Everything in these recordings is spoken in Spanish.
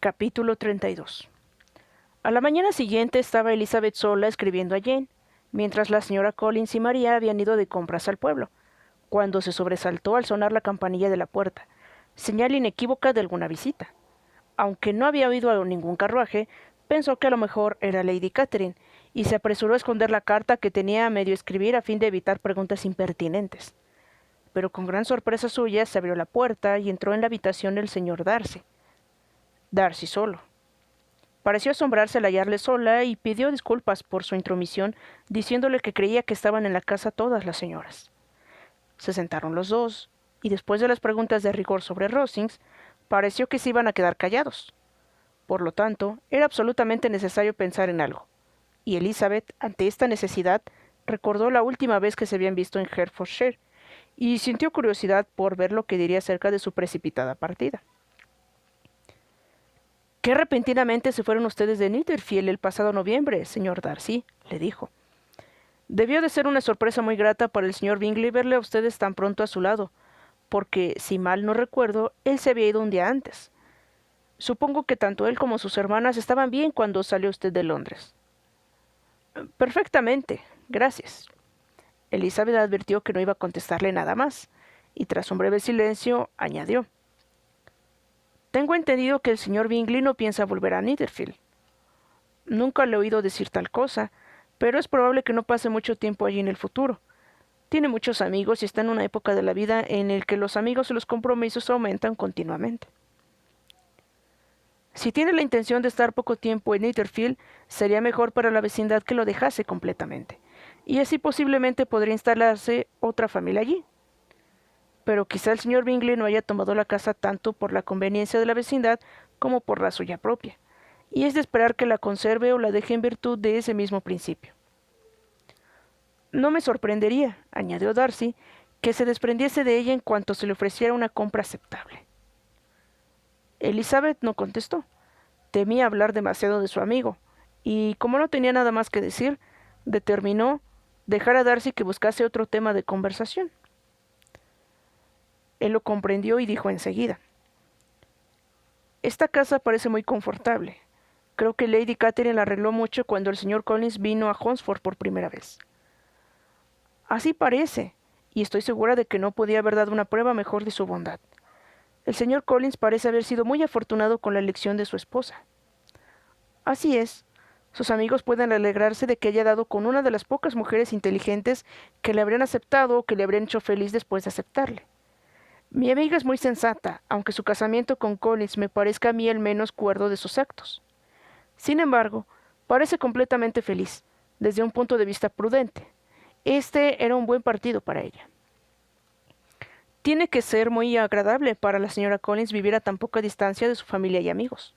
Capítulo 32. A la mañana siguiente estaba Elizabeth sola escribiendo a Jane, mientras la señora Collins y María habían ido de compras al pueblo, cuando se sobresaltó al sonar la campanilla de la puerta, señal inequívoca de alguna visita. Aunque no había oído a ningún carruaje, pensó que a lo mejor era Lady Catherine, y se apresuró a esconder la carta que tenía a medio escribir a fin de evitar preguntas impertinentes. Pero con gran sorpresa suya se abrió la puerta y entró en la habitación el señor Darcy. Darcy solo. Pareció asombrarse al hallarle sola y pidió disculpas por su intromisión, diciéndole que creía que estaban en la casa todas las señoras. Se sentaron los dos, y después de las preguntas de rigor sobre Rosings, pareció que se iban a quedar callados. Por lo tanto, era absolutamente necesario pensar en algo, y Elizabeth, ante esta necesidad, recordó la última vez que se habían visto en Hertfordshire, y sintió curiosidad por ver lo que diría acerca de su precipitada partida. «¿Qué repentinamente se fueron ustedes de Netherfield el pasado noviembre, señor Darcy?», le dijo. «Debió de ser una sorpresa muy grata para el señor Bingley verle a ustedes tan pronto a su lado, porque, si mal no recuerdo, él se había ido un día antes. Supongo que tanto él como sus hermanas estaban bien cuando salió usted de Londres». «Perfectamente, gracias». Elizabeth advirtió que no iba a contestarle nada más, y tras un breve silencio, añadió: «Tengo entendido que el señor Bingley no piensa volver a Netherfield». «Nunca le he oído decir tal cosa, pero es probable que no pase mucho tiempo allí en el futuro. Tiene muchos amigos y está en una época de la vida en la que los amigos y los compromisos aumentan continuamente». «Si tiene la intención de estar poco tiempo en Netherfield, sería mejor para la vecindad que lo dejase completamente, y así posiblemente podría instalarse otra familia allí. Pero quizá el señor Bingley no haya tomado la casa tanto por la conveniencia de la vecindad como por la suya propia, y es de esperar que la conserve o la deje en virtud de ese mismo principio». «No me sorprendería», añadió Darcy, «que se desprendiese de ella en cuanto se le ofreciera una compra aceptable». Elizabeth no contestó. Temía hablar demasiado de su amigo, y como no tenía nada más que decir, determinó dejar a Darcy que buscase otro tema de conversación. Él lo comprendió y dijo enseguida: «Esta casa parece muy confortable. Creo que Lady Catherine la arregló mucho cuando el señor Collins vino a Hunsford por primera vez». «Así parece, y estoy segura de que no podía haber dado una prueba mejor de su bondad. El señor Collins parece haber sido muy afortunado con la elección de su esposa». «Así es. Sus amigos pueden alegrarse de que haya dado con una de las pocas mujeres inteligentes que le habrían aceptado o que le habrían hecho feliz después de aceptarle. Mi amiga es muy sensata, aunque su casamiento con Collins me parezca a mí el menos cuerdo de sus actos. Sin embargo, parece completamente feliz, desde un punto de vista prudente. Este era un buen partido para ella». «Tiene que ser muy agradable para la señora Collins vivir a tan poca distancia de su familia y amigos».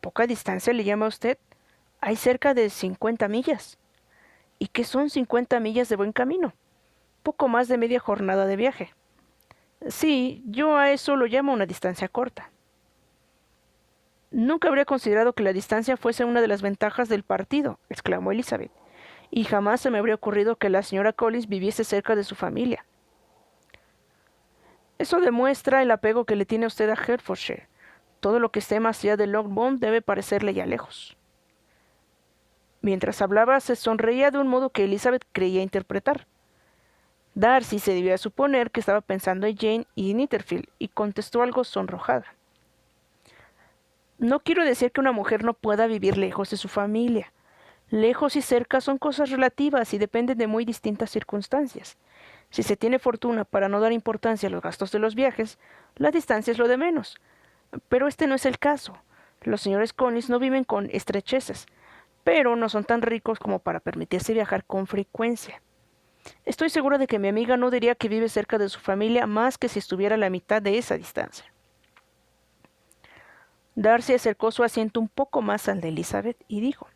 «¿Poca distancia le llama a usted? Hay cerca de 50 millas. ¿Y qué son 50 millas de buen camino? Poco más de media jornada de viaje». «Sí, yo a eso lo llamo una distancia corta». «Nunca habría considerado que la distancia fuese una de las ventajas del partido», exclamó Elizabeth, «y jamás se me habría ocurrido que la señora Collins viviese cerca de su familia». «Eso demuestra el apego que le tiene usted a Hertfordshire. Todo lo que esté más allá de Longbourn debe parecerle ya lejos». Mientras hablaba, se sonreía de un modo que Elizabeth creía interpretar. Darcy se debía suponer que estaba pensando en Jane y Netherfield, y contestó algo sonrojada: «No quiero decir que una mujer no pueda vivir lejos de su familia. Lejos y cerca son cosas relativas y dependen de muy distintas circunstancias. Si se tiene fortuna para no dar importancia a los gastos de los viajes, la distancia es lo de menos. Pero este no es el caso. Los señores Collins no viven con estrechezas, pero no son tan ricos como para permitirse viajar con frecuencia. Estoy segura de que mi amiga no diría que vive cerca de su familia más que si estuviera a la mitad de esa distancia». Darcy acercó su asiento un poco más al de Elizabeth y dijo: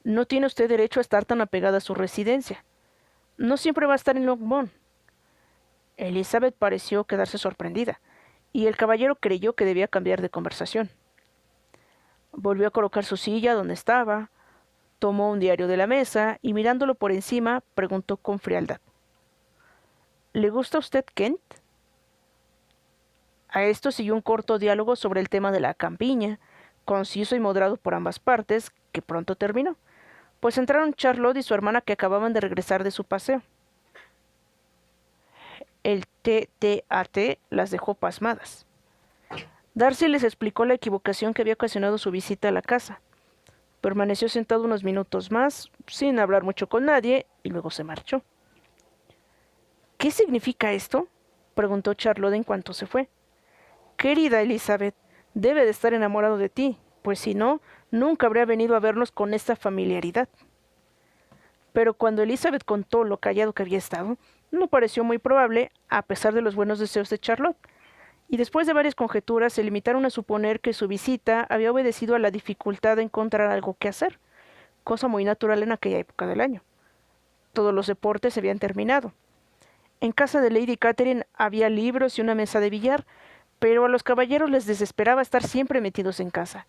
«No tiene usted derecho a estar tan apegada a su residencia. No siempre va a estar en Longbourn». Elizabeth pareció quedarse sorprendida, y el caballero creyó que debía cambiar de conversación. Volvió a colocar su silla donde estaba, tomó un diario de la mesa y, mirándolo por encima, preguntó con frialdad: «¿Le gusta a usted Kent?». A esto siguió un corto diálogo sobre el tema de la campiña, conciso y moderado por ambas partes, que pronto terminó, pues entraron Charlotte y su hermana que acababan de regresar de su paseo. El TTAT las dejó pasmadas. Darcy les explicó la equivocación que había ocasionado su visita a la casa. Permaneció sentado unos minutos más, sin hablar mucho con nadie, y luego se marchó. ¿Qué significa esto?, preguntó Charlotte en cuanto se fue. Querida Elizabeth, debe de estar enamorado de ti, pues si no, nunca habría venido a vernos con esta familiaridad. Pero cuando Elizabeth contó lo callado que había estado, no pareció muy probable, a pesar de los buenos deseos de Charlotte, y después de varias conjeturas se limitaron a suponer que su visita había obedecido a la dificultad de encontrar algo que hacer, cosa muy natural en aquella época del año. Todos los deportes se habían terminado. En casa de Lady Catherine había libros y una mesa de billar, pero a los caballeros les desesperaba estar siempre metidos en casa,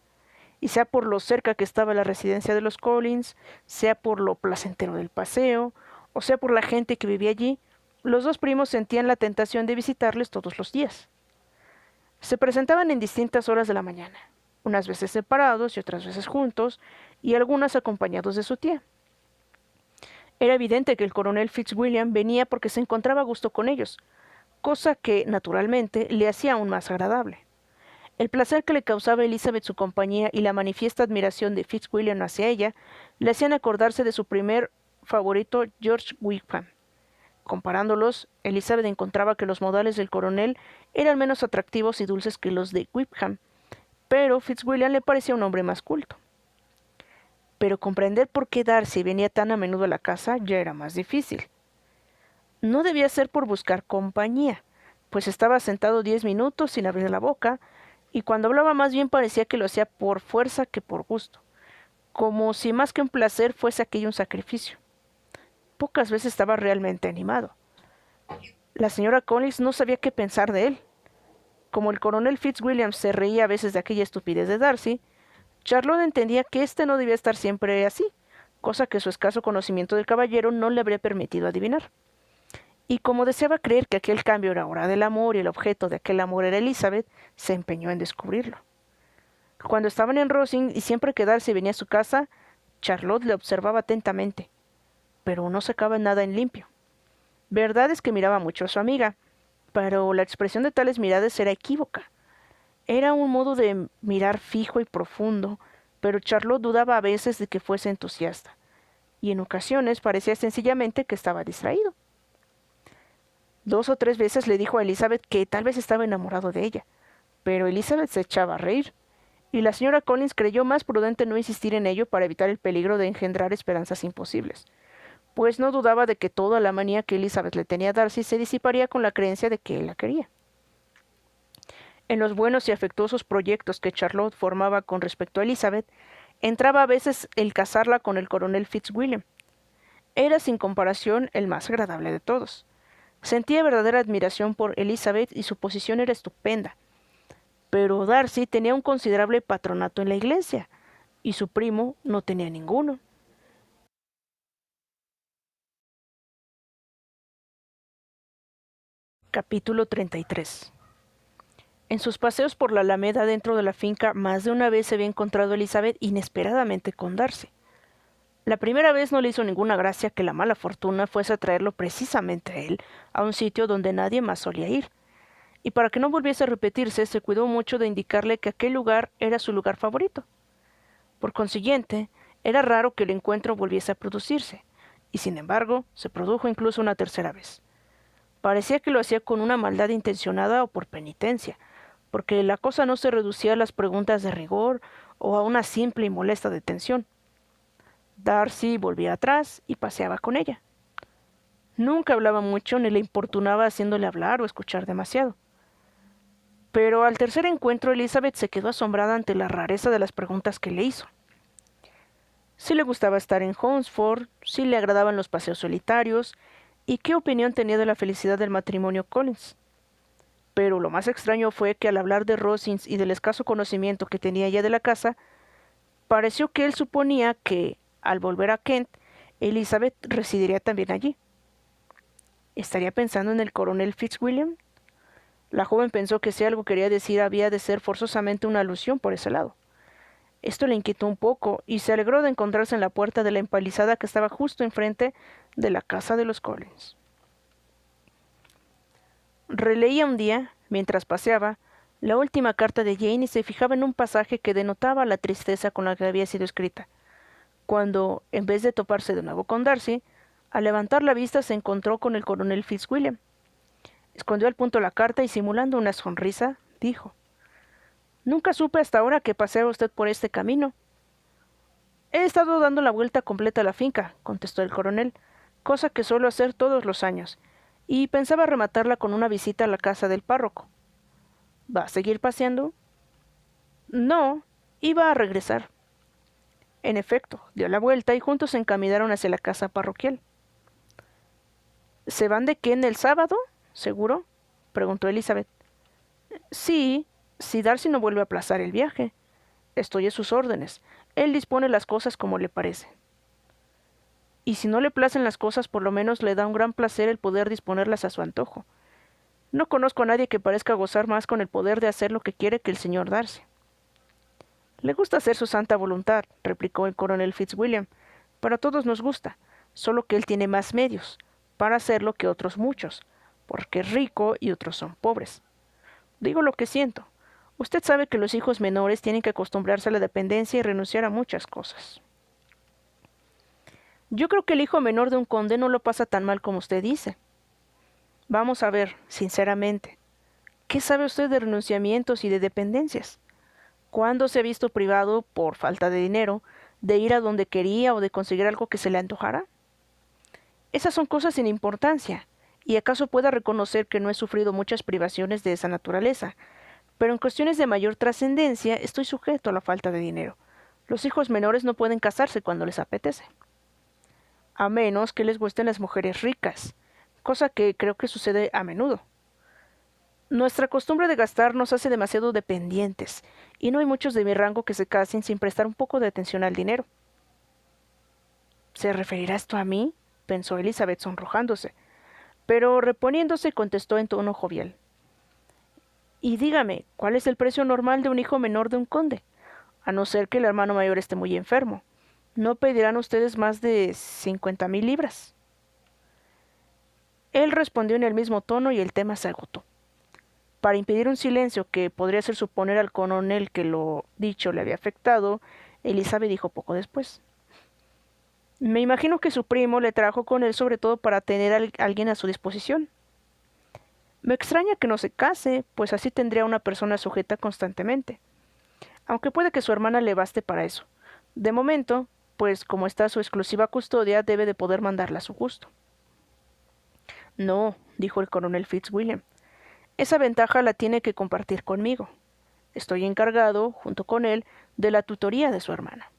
y sea por lo cerca que estaba la residencia de los Collins, sea por lo placentero del paseo, o sea por la gente que vivía allí, los dos primos sentían la tentación de visitarles todos los días. Se presentaban en distintas horas de la mañana, unas veces separados y otras veces juntos, y algunas acompañados de su tía. Era evidente que el coronel Fitzwilliam venía porque se encontraba a gusto con ellos, cosa que, naturalmente, le hacía aún más agradable. El placer que le causaba a Elizabeth su compañía y la manifiesta admiración de Fitzwilliam hacia ella le hacían acordarse de su primer favorito, George Wickham. Comparándolos, Elizabeth encontraba que los modales del coronel eran menos atractivos y dulces que los de Wickham, pero Fitzwilliam le parecía un hombre más culto. Pero comprender por qué Darcy venía tan a menudo a la casa ya era más difícil. No debía ser por buscar compañía, pues estaba sentado 10 minutos sin abrir la boca, y cuando hablaba más bien parecía que lo hacía por fuerza que por gusto, como si más que un placer fuese aquello un sacrificio. Pocas veces estaba realmente animado. La señora Collins no sabía qué pensar de él. Como el coronel Fitzwilliam se reía a veces de aquella estupidez de Darcy, Charlotte entendía que éste no debía estar siempre así, cosa que su escaso conocimiento del caballero no le habría permitido adivinar. Y como deseaba creer que aquel cambio era obra del amor y el objeto de aquel amor era Elizabeth, se empeñó en descubrirlo. Cuando estaban en Rosings y siempre que Darcy venía a su casa, Charlotte le observaba atentamente, pero no sacaba nada en limpio. Verdad es que miraba mucho a su amiga, pero la expresión de tales miradas era equívoca. Era un modo de mirar fijo y profundo, pero Charlotte dudaba a veces de que fuese entusiasta, y en ocasiones parecía sencillamente que estaba distraído. 2 o 3 veces le dijo a Elizabeth que tal vez estaba enamorado de ella, pero Elizabeth se echaba a reír, y la señora Collins creyó más prudente no insistir en ello para evitar el peligro de engendrar esperanzas imposibles, pues no dudaba de que toda la manía que Elizabeth le tenía a Darcy se disiparía con la creencia de que él la quería. En los buenos y afectuosos proyectos que Charlotte formaba con respecto a Elizabeth, entraba a veces el casarla con el coronel Fitzwilliam. Era sin comparación el más agradable de todos. Sentía verdadera admiración por Elizabeth y su posición era estupenda. Pero Darcy tenía un considerable patronato en la iglesia, y su primo no tenía ninguno. Capítulo 33. En sus paseos por la alameda dentro de la finca, más de una vez se había encontrado Elizabeth inesperadamente con Darcy. La primera vez no le hizo ninguna gracia que la mala fortuna fuese a traerlo precisamente a él, a un sitio donde nadie más solía ir. Y para que no volviese a repetirse, se cuidó mucho de indicarle que aquel lugar era su lugar favorito. Por consiguiente, era raro que el encuentro volviese a producirse, y sin embargo, se produjo incluso una tercera vez. Parecía que lo hacía con una maldad intencionada o por penitencia, porque la cosa no se reducía a las preguntas de rigor o a una simple y molesta detención. Darcy volvía atrás y paseaba con ella. Nunca hablaba mucho ni le importunaba haciéndole hablar o escuchar demasiado. Pero al tercer encuentro Elizabeth se quedó asombrada ante la rareza de las preguntas que le hizo. Si le gustaba estar en Hunsford, si le agradaban los paseos solitarios, y qué opinión tenía de la felicidad del matrimonio Collins. Pero lo más extraño fue que al hablar de Rosings y del escaso conocimiento que tenía ella de la casa, pareció que él suponía que, al volver a Kent, Elizabeth residiría también allí. ¿Estaría pensando en el coronel Fitzwilliam? La joven pensó que si algo quería decir había de ser forzosamente una alusión por ese lado. Esto le inquietó un poco y se alegró de encontrarse en la puerta de la empalizada que estaba justo enfrente de la casa de los Collins. Releía un día, mientras paseaba, la última carta de Jane y se fijaba en un pasaje que denotaba la tristeza con la que había sido escrita, cuando, en vez de toparse de nuevo con Darcy, al levantar la vista se encontró con el coronel Fitzwilliam. Escondió al punto la carta y, simulando una sonrisa, dijo: «Nunca supe hasta ahora que paseaba usted por este camino». «He estado dando la vuelta completa a la finca», contestó el coronel, «cosa que suelo hacer todos los años, y pensaba rematarla con una visita a la casa del párroco». «¿Va a seguir paseando?» «No, iba a regresar». En efecto, dio la vuelta y juntos se encaminaron hacia la casa parroquial. «¿Se van de Kent el sábado? ¿Seguro?», preguntó Elizabeth. «Sí, si Darcy no vuelve a aplazar el viaje. Estoy a sus órdenes. Él dispone las cosas como le parece». «Y si no le placen las cosas, por lo menos le da un gran placer el poder disponerlas a su antojo. No conozco a nadie que parezca gozar más con el poder de hacer lo que quiere que el señor Darcy». «Le gusta hacer su santa voluntad», replicó el coronel Fitzwilliam. «Pero a todos nos gusta, solo que él tiene más medios para hacerlo que otros muchos, porque es rico y otros son pobres. Digo lo que siento. Usted sabe que los hijos menores tienen que acostumbrarse a la dependencia y renunciar a muchas cosas». «Yo creo que el hijo menor de un conde no lo pasa tan mal como usted dice». «Vamos a ver, sinceramente, ¿qué sabe usted de renunciamientos y de dependencias? ¿Cuándo se ha visto privado, por falta de dinero, de ir a donde quería o de conseguir algo que se le antojara? Esas son cosas sin importancia, y acaso pueda reconocer que no he sufrido muchas privaciones de esa naturaleza, pero en cuestiones de mayor trascendencia estoy sujeto a la falta de dinero. Los hijos menores no pueden casarse cuando les apetece, a menos que les gusten las mujeres ricas, cosa que creo que sucede a menudo. Nuestra costumbre de gastar nos hace demasiado dependientes, y no hay muchos de mi rango que se casen sin prestar un poco de atención al dinero». «¿Se referirá esto a mí?», pensó Elizabeth sonrojándose, pero reponiéndose contestó en tono jovial: «Y dígame, ¿cuál es el precio normal de un hijo menor de un conde? A no ser que el hermano mayor esté muy enfermo. ¿No pedirán ustedes más de 50,000 libras?» Él respondió en el mismo tono y el tema se agotó. Para impedir un silencio que podría hacer suponer al coronel que lo dicho le había afectado, Elizabeth dijo poco después: «Me imagino que su primo le trajo con él sobre todo para tener a alguien a su disposición. Me extraña que no se case, pues así tendría una persona sujeta constantemente. Aunque puede que su hermana le baste para eso. De momento, pues como está su exclusiva custodia, debe de poder mandarla a su gusto». «No», dijo el coronel Fitzwilliam, «esa ventaja la tiene que compartir conmigo. Estoy encargado, junto con él, de la tutoría de su hermana».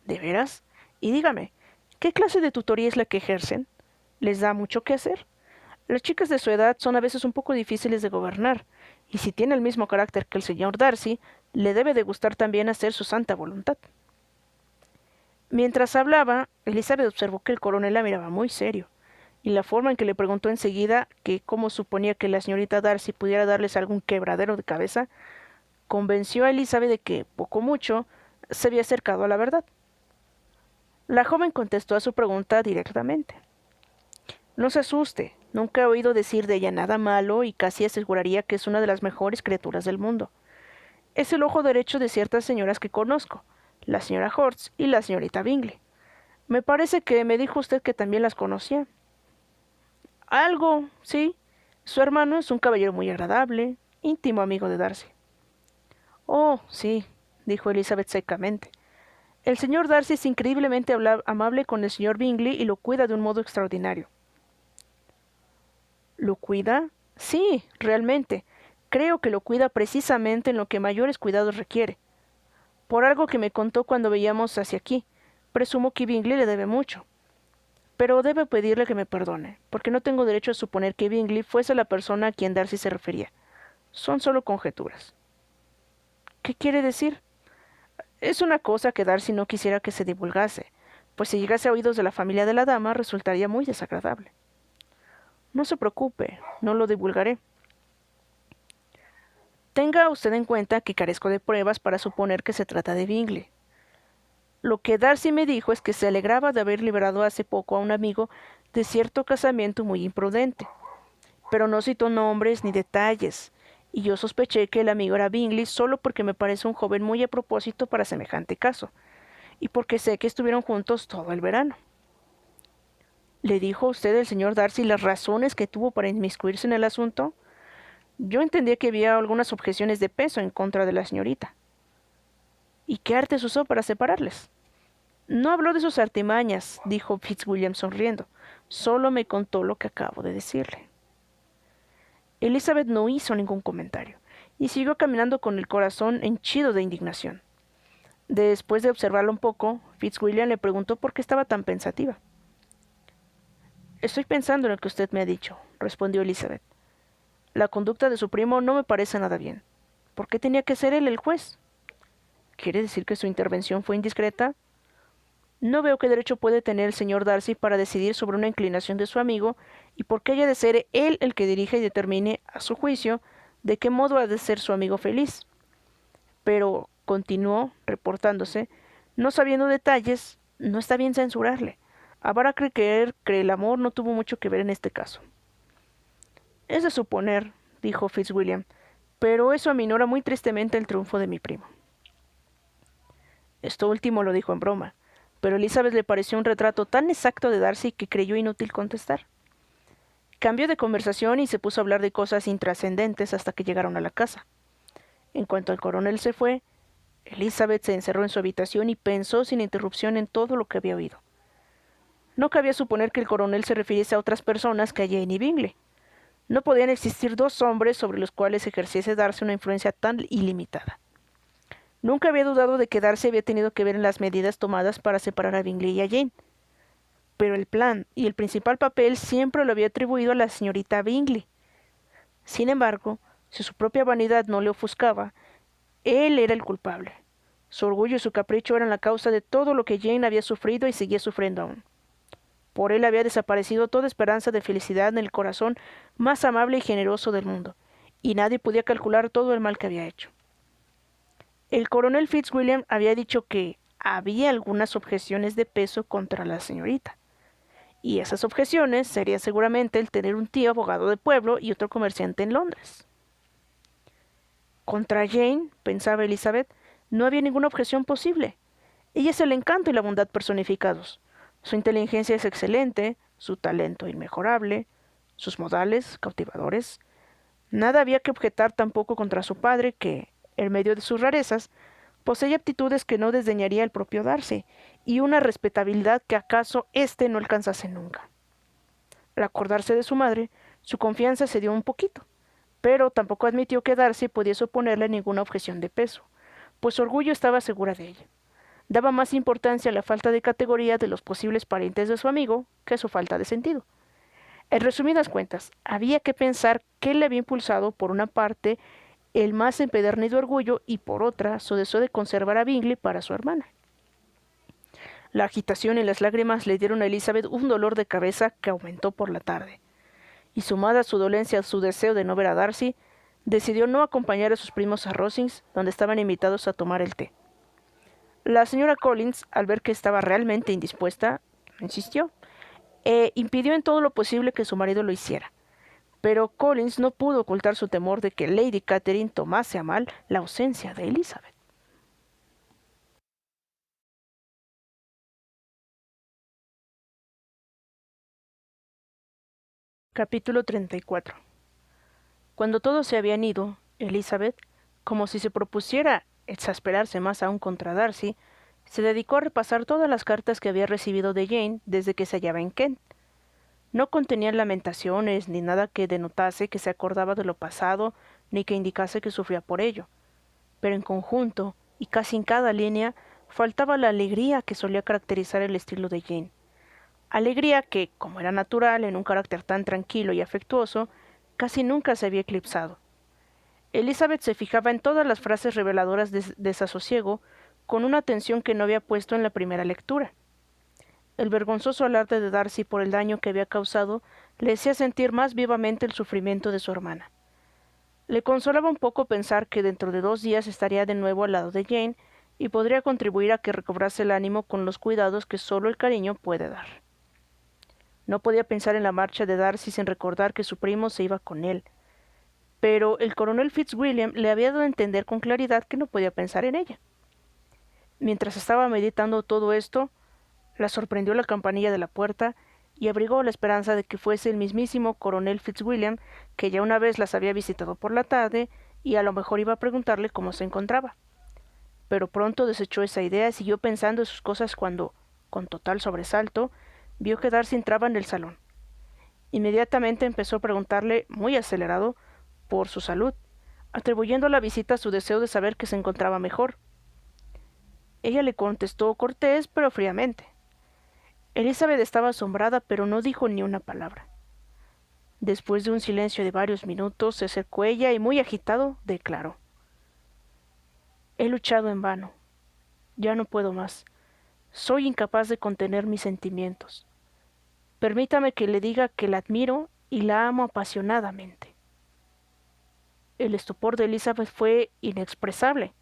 «¿De veras? Y dígame, ¿qué clase de tutoría es la que ejercen? ¿Les da mucho que hacer? Las chicas de su edad son a veces un poco difíciles de gobernar, y si tiene el mismo carácter que el señor Darcy, le debe de gustar también hacer su santa voluntad». Mientras hablaba, Elizabeth observó que el coronel la miraba muy serio, y la forma en que le preguntó enseguida que cómo suponía que la señorita Darcy pudiera darles algún quebradero de cabeza, convenció a Elizabeth de que, poco mucho, se había acercado a la verdad. La joven contestó a su pregunta directamente: «No se asuste, nunca he oído decir de ella nada malo y casi aseguraría que es una de las mejores criaturas del mundo. Es el ojo derecho de ciertas señoras que conozco, la señora Hortz y la señorita Bingley. Me parece que me dijo usted que también las conocía». «Algo, sí. Su hermano es un caballero muy agradable, íntimo amigo de Darcy». «Oh, sí», dijo Elizabeth secamente. «El señor Darcy es increíblemente amable con el señor Bingley y lo cuida de un modo extraordinario». «¿Lo cuida?» «Sí, realmente. Creo que lo cuida precisamente en lo que mayores cuidados requiere. Por algo que me contó cuando veíamos hacia aquí, presumo que Bingley le debe mucho. Pero debo pedirle que me perdone, porque no tengo derecho a suponer que Bingley fuese la persona a quien Darcy se refería. Son solo conjeturas». «¿Qué quiere decir?» «Es una cosa que Darcy no quisiera que se divulgase, pues si llegase a oídos de la familia de la dama resultaría muy desagradable». «No se preocupe, no lo divulgaré». Tenga usted en cuenta que carezco de pruebas para suponer que se trata de Bingley. Lo que Darcy me dijo es que se alegraba de haber liberado hace poco a un amigo de cierto casamiento muy imprudente, pero no citó nombres ni detalles, y yo sospeché que el amigo era Bingley solo porque me parece un joven muy a propósito para semejante caso, y porque sé que estuvieron juntos todo el verano. ¿Le dijo a usted el señor Darcy las razones que tuvo para inmiscuirse en el asunto? Yo entendía que había algunas objeciones de peso en contra de la señorita. ¿Y qué artes usó para separarles? No habló de sus artimañas, dijo Fitzwilliam sonriendo. Solo me contó lo que acabo de decirle. Elizabeth no hizo ningún comentario, y siguió caminando con el corazón henchido de indignación. Después de observarla un poco, Fitzwilliam le preguntó por qué estaba tan pensativa. Estoy pensando en lo que usted me ha dicho, respondió Elizabeth. La conducta de su primo no me parece nada bien. ¿Por qué tenía que ser él el juez? ¿Quiere decir que su intervención fue indiscreta? No veo qué derecho puede tener el señor Darcy para decidir sobre una inclinación de su amigo y por qué haya de ser él el que dirija y determine, a su juicio, de qué modo ha de ser su amigo feliz. Pero, continuó, reportándose, no sabiendo detalles, no está bien censurarle. Habrá que creer que el amor no tuvo mucho que ver en este caso. Es de suponer, dijo Fitzwilliam, pero eso aminora muy tristemente el triunfo de mi primo. Esto último lo dijo en broma, pero a Elizabeth le pareció un retrato tan exacto de Darcy que creyó inútil contestar. Cambió de conversación y se puso a hablar de cosas intrascendentes hasta que llegaron a la casa. En cuanto el coronel se fue, Elizabeth se encerró en su habitación y pensó sin interrupción en todo lo que había oído. No cabía suponer que el coronel se refiriese a otras personas que a Jane y Bingley. No podían existir dos hombres sobre los cuales ejerciese Darcy una influencia tan ilimitada. Nunca había dudado de que Darcy había tenido que ver en las medidas tomadas para separar a Bingley y a Jane. Pero el plan y el principal papel siempre lo había atribuido a la señorita Bingley. Sin embargo, si su propia vanidad no le ofuscaba, él era el culpable. Su orgullo y su capricho eran la causa de todo lo que Jane había sufrido y seguía sufriendo aún. Por él había desaparecido toda esperanza de felicidad en el corazón más amable y generoso del mundo, y nadie podía calcular todo el mal que había hecho. El coronel Fitzwilliam había dicho que había algunas objeciones de peso contra la señorita, y esas objeciones serían seguramente el tener un tío abogado de pueblo y otro comerciante en Londres. Contra Jane, pensaba Elizabeth, no había ninguna objeción posible. Ella es el encanto y la bondad personificados. Su inteligencia es excelente, su talento inmejorable, sus modales cautivadores. Nada había que objetar tampoco contra su padre, que, en medio de sus rarezas, poseía aptitudes que no desdeñaría el propio Darcy, y una respetabilidad que acaso éste no alcanzase nunca. Al acordarse de su madre, su confianza se dio un poquito, pero tampoco admitió que Darcy pudiese oponerle ninguna objeción de peso, pues su orgullo estaba segura de ella. Daba más importancia a la falta de categoría de los posibles parientes de su amigo que a su falta de sentido. En resumidas cuentas, había que pensar qué le había impulsado, por una parte, el más empedernido orgullo y por otra, su deseo de conservar a Bingley para su hermana. La agitación y las lágrimas le dieron a Elizabeth un dolor de cabeza que aumentó por la tarde, y sumada a su dolencia a su deseo de no ver a Darcy, decidió no acompañar a sus primos a Rosings, donde estaban invitados a tomar el té. La señora Collins, al ver que estaba realmente indispuesta, insistió, e impidió en todo lo posible que su marido lo hiciera. Pero Collins no pudo ocultar su temor de que Lady Catherine tomase a mal la ausencia de Elizabeth. Capítulo 34. Cuando todos se habían ido, Elizabeth, como si se propusiera exasperarse más aún contra Darcy, se dedicó a repasar todas las cartas que había recibido de Jane desde que se hallaba en Kent. No contenían lamentaciones ni nada que denotase que se acordaba de lo pasado ni que indicase que sufría por ello. Pero en conjunto, y casi en cada línea, faltaba la alegría que solía caracterizar el estilo de Jane. Alegría que, como era natural en un carácter tan tranquilo y afectuoso, casi nunca se había eclipsado. Elizabeth se fijaba en todas las frases reveladoras de desasosiego con una atención que no había puesto en la primera lectura. El vergonzoso alarde de Darcy por el daño que había causado le hacía sentir más vivamente el sufrimiento de su hermana. Le consolaba un poco pensar que dentro de 2 días estaría de nuevo al lado de Jane y podría contribuir a que recobrase el ánimo con los cuidados que solo el cariño puede dar. No podía pensar en la marcha de Darcy sin recordar que su primo se iba con él, pero el coronel Fitzwilliam le había dado a entender con claridad que no podía pensar en ella. Mientras estaba meditando todo esto, la sorprendió la campanilla de la puerta y abrigó la esperanza de que fuese el mismísimo coronel Fitzwilliam, que ya una vez las había visitado por la tarde y a lo mejor iba a preguntarle cómo se encontraba. Pero pronto desechó esa idea y siguió pensando en sus cosas cuando, con total sobresalto, vio que Darcy entraba en el salón. Inmediatamente empezó a preguntarle, muy acelerado, por su salud, atribuyendo la visita a su deseo de saber que se encontraba mejor. Ella le contestó cortés, pero fríamente. Elizabeth estaba asombrada, pero no dijo ni una palabra. Después de un silencio de varios minutos, se acercó ella y, muy agitado, declaró: «He luchado en vano. Ya no puedo más. Soy incapaz de contener mis sentimientos. Permítame que le diga que la admiro y la amo apasionadamente». El estupor de Elizabeth fue inexpresable.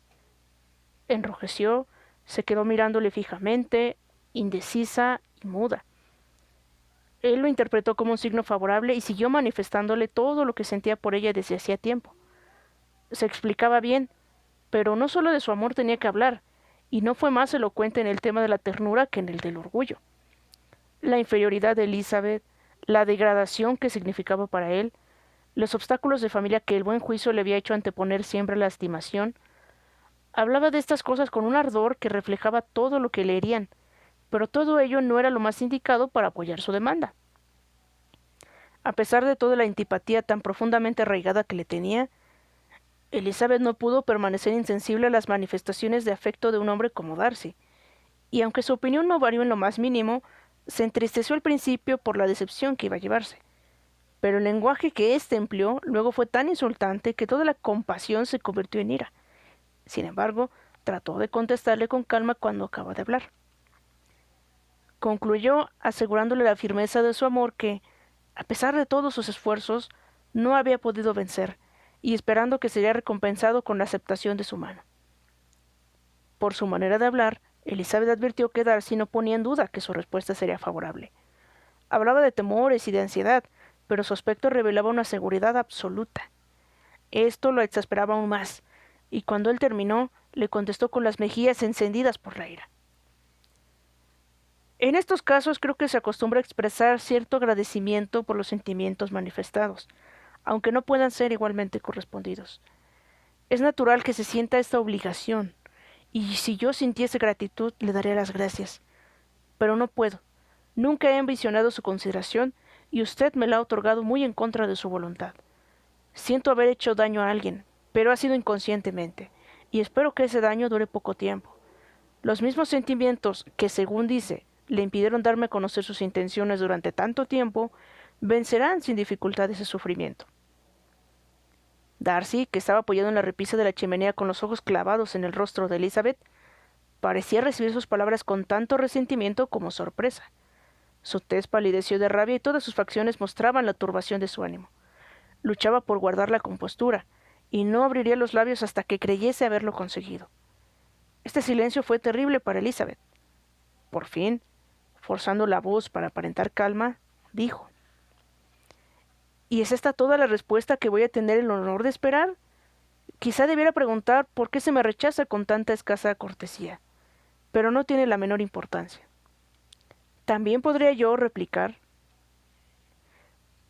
Enrojeció, se quedó mirándole fijamente, indecisa y muda. Él lo interpretó como un signo favorable y siguió manifestándole todo lo que sentía por ella desde hacía tiempo. Se explicaba bien, pero no solo de su amor tenía que hablar, y no fue más elocuente en el tema de la ternura que en el del orgullo. La inferioridad de Elizabeth, la degradación que significaba para él, los obstáculos de familia que el buen juicio le había hecho anteponer siempre a la estimación. Hablaba de estas cosas con un ardor que reflejaba todo lo que le herían, pero todo ello no era lo más indicado para apoyar su demanda. A pesar de toda la antipatía tan profundamente arraigada que le tenía, Elizabeth no pudo permanecer insensible a las manifestaciones de afecto de un hombre como Darcy, y aunque su opinión no varió en lo más mínimo, se entristeció al principio por la decepción que iba a llevarse. Pero el lenguaje que éste empleó luego fue tan insultante que toda la compasión se convirtió en ira. Sin embargo, trató de contestarle con calma cuando acaba de hablar. Concluyó asegurándole la firmeza de su amor que, a pesar de todos sus esfuerzos, no había podido vencer, y esperando que sería recompensado con la aceptación de su mano. Por su manera de hablar, Elizabeth advirtió que Darcy no ponía en duda que su respuesta sería favorable. Hablaba de temores y de ansiedad, pero su aspecto revelaba una seguridad absoluta. Esto lo exasperaba aún más, y cuando él terminó, le contestó con las mejillas encendidas por la ira. En estos casos creo que se acostumbra a expresar cierto agradecimiento por los sentimientos manifestados, aunque no puedan ser igualmente correspondidos. Es natural que se sienta esta obligación, y si yo sintiese gratitud le daría las gracias. Pero no puedo. Nunca he ambicionado su consideración, y usted me la ha otorgado muy en contra de su voluntad. Siento haber hecho daño a alguien, pero ha sido inconscientemente, y espero que ese daño dure poco tiempo. Los mismos sentimientos que, según dice, le impidieron darme a conocer sus intenciones durante tanto tiempo, vencerán sin dificultad ese sufrimiento. Darcy, que estaba apoyado en la repisa de la chimenea con los ojos clavados en el rostro de Elizabeth, parecía recibir sus palabras con tanto resentimiento como sorpresa. Su tez palideció de rabia y todas sus facciones mostraban la turbación de su ánimo. Luchaba por guardar la compostura, y no abriría los labios hasta que creyese haberlo conseguido. Este silencio fue terrible para Elizabeth. Por fin, forzando la voz para aparentar calma, dijo: «¿Y es esta toda la respuesta que voy a tener el honor de esperar? Quizá debiera preguntar por qué se me rechaza con tanta escasa cortesía, pero no tiene la menor importancia». «También podría yo replicar»,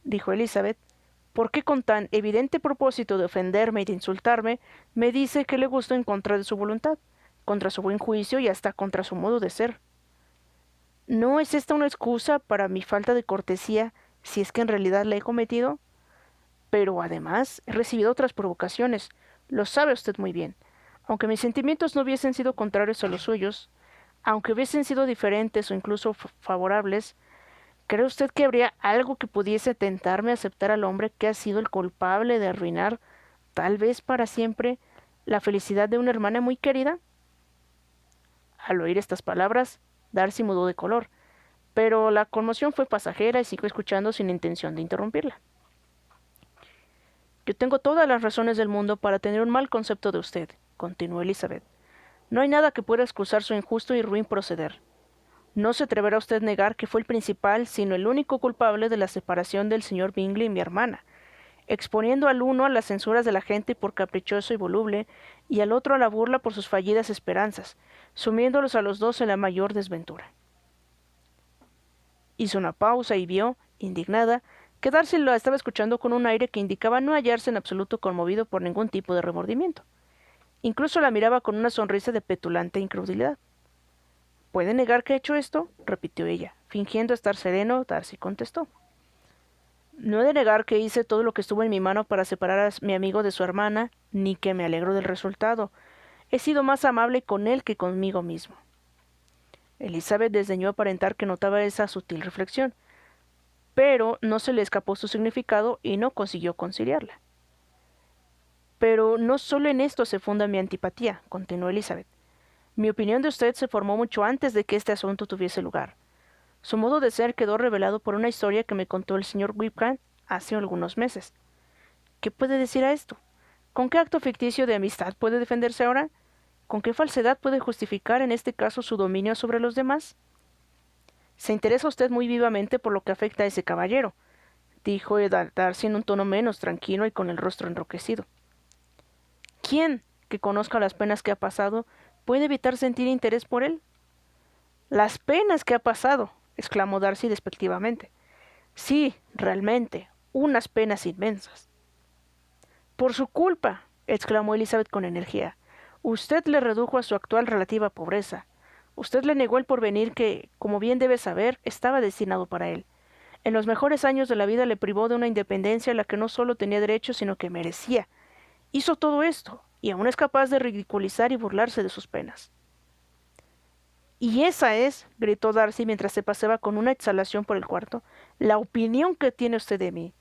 dijo Elizabeth, «por qué con tan evidente propósito de ofenderme y de insultarme, me dice que le gusto en contra de su voluntad, contra su buen juicio y hasta contra su modo de ser. ¿No es esta una excusa para mi falta de cortesía, si es que en realidad la he cometido? Pero además he recibido otras provocaciones, lo sabe usted muy bien. Aunque mis sentimientos no hubiesen sido contrarios a los suyos, aunque hubiesen sido diferentes o incluso favorables, ¿cree usted que habría algo que pudiese tentarme a aceptar al hombre que ha sido el culpable de arruinar, tal vez para siempre, la felicidad de una hermana muy querida?» Al oír estas palabras, Darcy mudó de color, pero la conmoción fue pasajera y siguió escuchando sin intención de interrumpirla. Yo tengo todas las razones del mundo para tener un mal concepto de usted, continuó Elizabeth. No hay nada que pueda excusar su injusto y ruin proceder. No se atreverá usted a negar que fue el principal, sino el único culpable de la separación del señor Bingley y mi hermana, exponiendo al uno a las censuras de la gente por caprichoso y voluble, y al otro a la burla por sus fallidas esperanzas, sumiéndolos a los dos en la mayor desventura. Hizo una pausa y vio, indignada, que Darcy la estaba escuchando con un aire que indicaba no hallarse en absoluto conmovido por ningún tipo de remordimiento. Incluso la miraba con una sonrisa de petulante incredulidad. ¿Puede negar que ha hecho esto?, repitió ella. Fingiendo estar sereno, Darcy contestó. No he de negar que hice todo lo que estuvo en mi mano para separar a mi amigo de su hermana, ni que me alegro del resultado. He sido más amable con él que conmigo mismo. Elizabeth desdeñó aparentar que notaba esa sutil reflexión, pero no se le escapó su significado y no consiguió conciliarla. Pero no solo en esto se funda mi antipatía, continuó Elizabeth. Mi opinión de usted se formó mucho antes de que este asunto tuviese lugar. Su modo de ser quedó revelado por una historia que me contó el señor Whitcomb hace algunos meses. ¿Qué puede decir a esto? ¿Con qué acto ficticio de amistad puede defenderse ahora? ¿Con qué falsedad puede justificar en este caso su dominio sobre los demás? Se interesa usted muy vivamente por lo que afecta a ese caballero, dijo Darcy en un tono menos tranquilo y con el rostro enrojecido. ¿Quién, que conozca las penas que ha pasado, puede evitar sentir interés por él? Las penas que ha pasado, exclamó Darcy despectivamente. Sí, realmente, unas penas inmensas. Por su culpa, exclamó Elizabeth con energía. Usted le redujo a su actual relativa pobreza. Usted le negó el porvenir que, como bien debe saber, estaba destinado para él. En los mejores años de la vida le privó de una independencia a la que no solo tenía derecho, sino que merecía. Hizo todo esto, y aún es capaz de ridiculizar y burlarse de sus penas. Y esa es, gritó Darcy mientras se paseaba con una exhalación por el cuarto, la opinión que tiene usted de mí.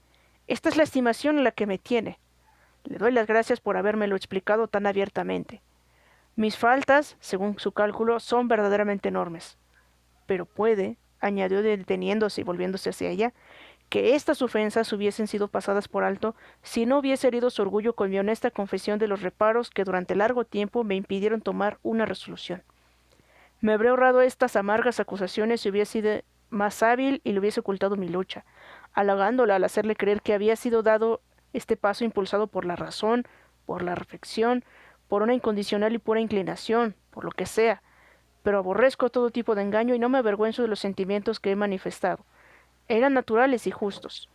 Esta es la estimación en la que me tiene. Le doy las gracias por habérmelo explicado tan abiertamente. Mis faltas, según su cálculo, son verdaderamente enormes. Pero puede, añadió deteniéndose y volviéndose hacia ella, que estas ofensas hubiesen sido pasadas por alto si no hubiese herido su orgullo con mi honesta confesión de los reparos que durante largo tiempo me impidieron tomar una resolución. Me habría ahorrado estas amargas acusaciones si hubiese sido más hábil y le hubiese ocultado mi lucha, halagándola al hacerle creer que había sido dado este paso impulsado por la razón, por la reflexión, por una incondicional y pura inclinación, por lo que sea, pero aborrezco todo tipo de engaño y no me avergüenzo de los sentimientos que he manifestado. Eran naturales y justos.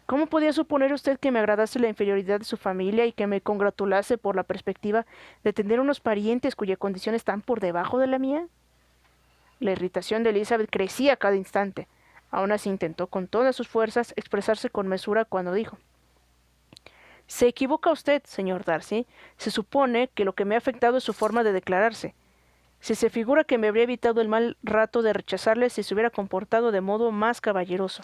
¿Cómo podía suponer usted que me agradase la inferioridad de su familia y que me congratulase por la perspectiva de tener unos parientes cuya condición están por debajo de la mía? La irritación de Elizabeth crecía cada instante. Aún así intentó con todas sus fuerzas expresarse con mesura cuando dijo: Se equivoca usted, señor Darcy. Se supone que lo que me ha afectado es su forma de declararse. Si se figura que me habría evitado el mal rato de rechazarle si se hubiera comportado de modo más caballeroso.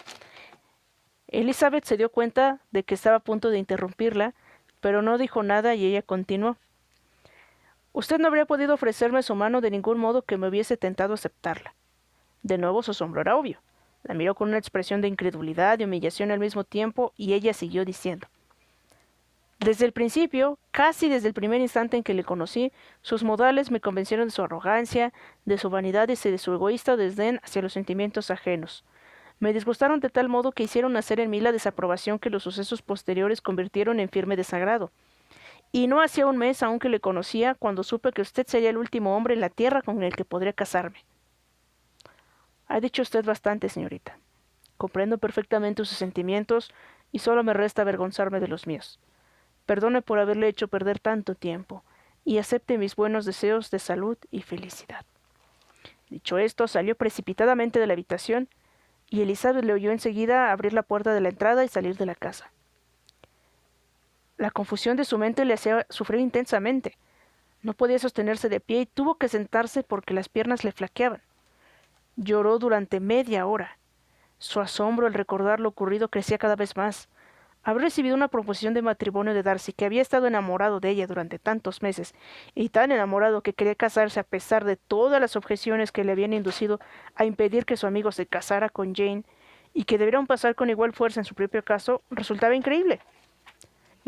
Elizabeth se dio cuenta de que estaba a punto de interrumpirla, pero no dijo nada y ella continuó. Usted no habría podido ofrecerme su mano de ningún modo que me hubiese tentado aceptarla. De nuevo su asombro era obvio. La miró con una expresión de incredulidad y humillación al mismo tiempo y ella siguió diciendo: Desde el principio, casi desde el primer instante en que le conocí, sus modales me convencieron de su arrogancia, de su vanidad y de su egoísta desdén hacia los sentimientos ajenos. Me disgustaron de tal modo que hicieron nacer en mí la desaprobación que los sucesos posteriores convirtieron en firme desagrado. Y no hacía un mes aún que le conocía cuando supe que usted sería el último hombre en la tierra con el que podría casarme. Ha dicho usted bastante, señorita. Comprendo perfectamente sus sentimientos y solo me resta avergonzarme de los míos. Perdone por haberle hecho perder tanto tiempo y acepte mis buenos deseos de salud y felicidad. Dicho esto, salió precipitadamente de la habitación y Elizabeth le oyó enseguida abrir la puerta de la entrada y salir de la casa. La confusión de su mente le hacía sufrir intensamente. No podía sostenerse de pie y tuvo que sentarse porque las piernas le flaqueaban. Lloró durante media hora. Su asombro al recordar lo ocurrido crecía cada vez más. Había recibido una proposición de matrimonio de Darcy, que había estado enamorado de ella durante tantos meses, y tan enamorado que quería casarse a pesar de todas las objeciones que le habían inducido a impedir que su amigo se casara con Jane, y que debieron pasar con igual fuerza en su propio caso, resultaba increíble.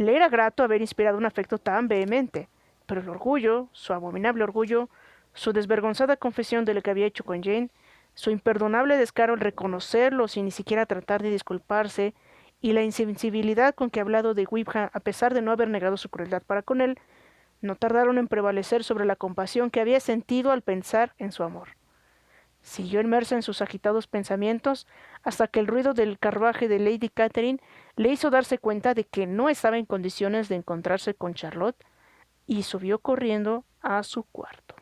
Le era grato haber inspirado un afecto tan vehemente, pero el orgullo, su abominable orgullo, su desvergonzada confesión de lo que había hecho con Jane, su imperdonable descaro al reconocerlo sin ni siquiera tratar de disculparse, y la insensibilidad con que ha hablado de Wibham a pesar de no haber negado su crueldad para con él, no tardaron en prevalecer sobre la compasión que había sentido al pensar en su amor. Siguió inmersa en sus agitados pensamientos hasta que el ruido del carruaje de Lady Catherine le hizo darse cuenta de que no estaba en condiciones de encontrarse con Charlotte y subió corriendo a su cuarto.